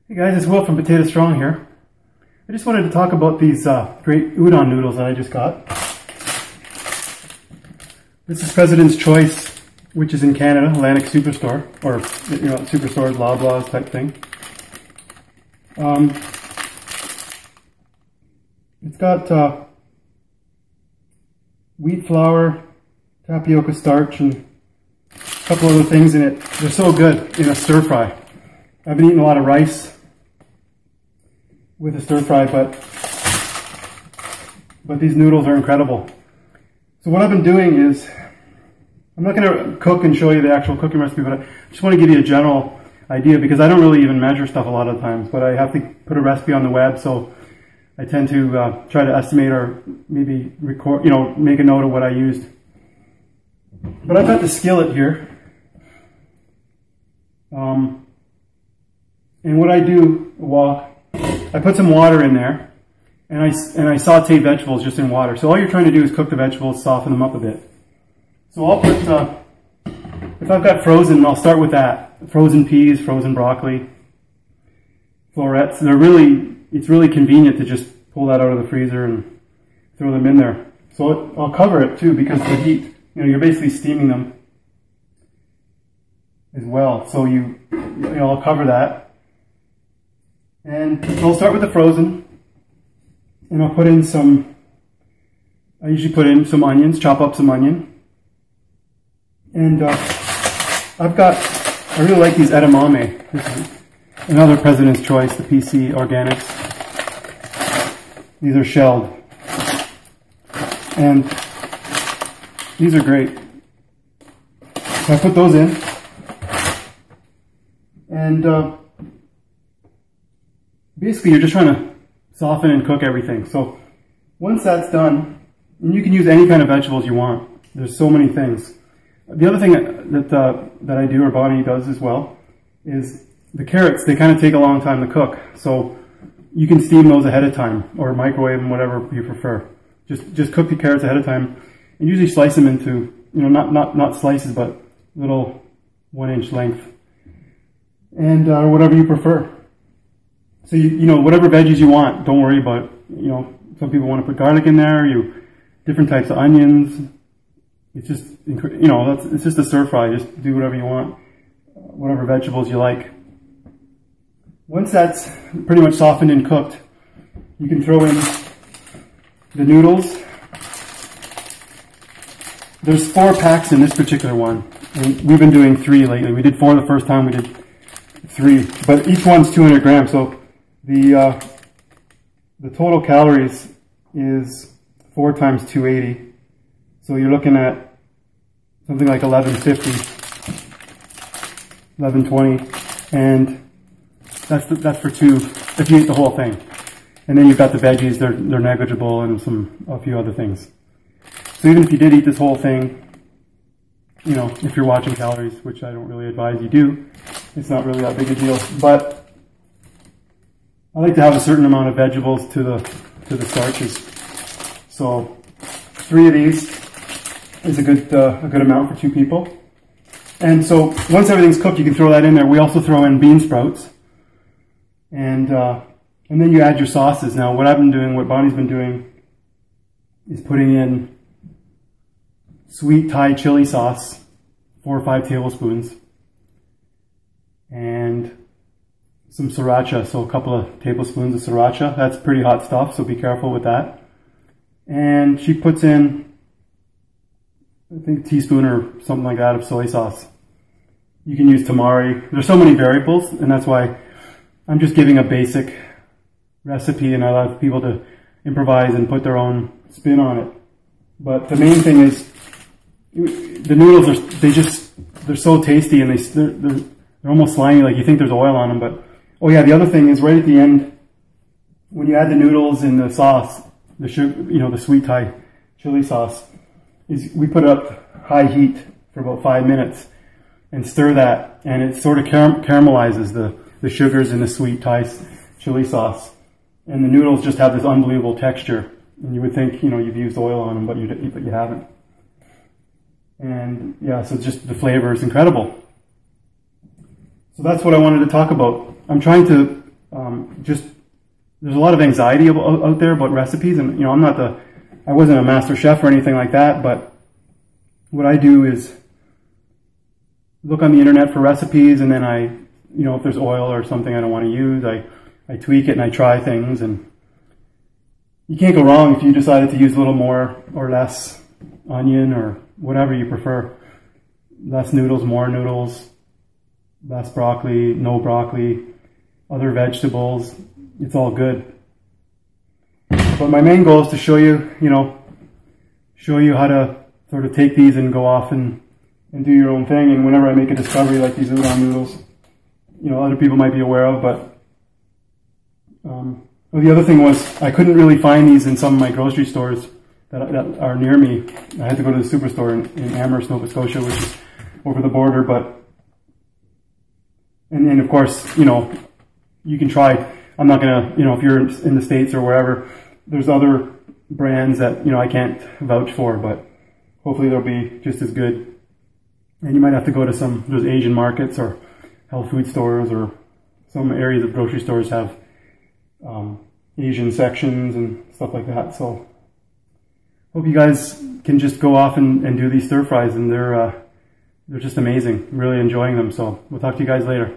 Hey guys, it's Will from Potato Strong here. I just wanted to talk about these great udon noodles that I just got. This is President's Choice, which is in Canada, Atlantic Superstore, or Superstores, Loblaws type thing. It's got wheat flour, tapioca starch, and a couple other things in it. They're so good in a stir fry. I've been eating a lot of rice with a stir fry, but these noodles are incredible. So what I've been doing is, I'm not going to cook and show you the actual cooking recipe, but I just want to give you a general idea because I don't really even measure stuff a lot of times, but I have to put a recipe on the web, so I tend to try to estimate or maybe record, make a note of what I used. But I've got the skillet here. And what I do, I put some water in there, and I saute vegetables just in water. So all you're trying to do is cook the vegetables, soften them up a bit. So I'll put, if I've got frozen, I'll start with that. Frozen peas, frozen broccoli, florets. It's really convenient to just pull that out of the freezer and throw them in there. So I'll cover it too because the heat, you're basically steaming them as well. So I'll cover that. And so I'll start with the frozen, and I'll put in I usually put in some onions, chop up some onion. And I really like these edamame. This is another President's Choice, the PC Organics. These are shelled. And these are great. So I put those in. And basically you're just trying to soften and cook everything. So once that's done, and you can use any kind of vegetables you want. There's so many things. The other thing that I do, or Bonnie does as well, is the carrots. They kind of take a long time to cook. So you can steam those ahead of time or microwave them, whatever you prefer. Just cook the carrots ahead of time and usually slice them into, not slices, but little 1-inch length. And whatever you prefer. So whatever veggies you want, don't worry about, some people want to put garlic in there, different types of onions. It's just, it's just a stir fry. Just do whatever you want, whatever vegetables you like. Once that's pretty much softened and cooked, you can throw in the noodles. There's 4 packs in this particular one, and we've been doing 3 lately. We did 4 the first time, we did 3, but each one's 200 grams. So the total calories is 4 times 280. So you're looking at something like 1150, 1120, and that's for 2 if you eat the whole thing. And then you've got the veggies; they're negligible, and a few other things. So even if you did eat this whole thing, if you're watching calories, which I don't really advise you do, it's not really that big a deal. But I like to have a certain amount of vegetables to the starches. So 3 of these is a good amount for 2 people. And so once everything's cooked, you can throw that in there. We also throw in bean sprouts, and then you add your sauces. Now, what Bonnie's been doing, is putting in sweet Thai chili sauce, 4 or 5 tablespoons, and some sriracha, so a couple of tablespoons of sriracha. That's pretty hot stuff, so be careful with that. And she puts in, I think, a teaspoon or something like that of soy sauce. You can use tamari. There's so many variables, and that's why I'm just giving a basic recipe, and I allow people to improvise and put their own spin on it. But the main thing is, the noodles they're so tasty, and they're almost slimy, like you think there's oil on them. But oh yeah, the other thing is right at the end, when you add the noodles in the sauce, the sugar, the sweet Thai chili sauce, is we put it up high heat for about 5 minutes and stir that, and it sort of caramelizes the sugars in the sweet Thai chili sauce, and the noodles just have this unbelievable texture. And you would think you've used oil on them, but you haven't. And yeah, so just the flavor is incredible. So that's what I wanted to talk about. I'm trying to Just there's a lot of anxiety out there about recipes, and I wasn't a master chef or anything like that, but what I do is look on the internet for recipes, and then if there's oil or something I don't want to use, I tweak it and I try things, and you can't go wrong if you decided to use a little more or less onion or whatever you prefer. Less noodles, more noodles, less broccoli, no broccoli, other vegetables. It's all good. But my main goal is to show you how to sort of take these and go off and do your own thing. And whenever I make a discovery like these udon noodles, other people might be aware of, but the other thing was I couldn't really find these in some of my grocery stores that are near me. I had to go to the superstore in Amherst, Nova Scotia, which is over the border. And of course, you can try. I'm not gonna, if you're in the States or wherever, there's other brands that I can't vouch for, but hopefully they'll be just as good. And you might have to go to those Asian markets or health food stores, or some areas of grocery stores have Asian sections and stuff like that. So hope you guys can just go off and do these stir fries, and they're just amazing. I'm really enjoying them. So we'll talk to you guys later.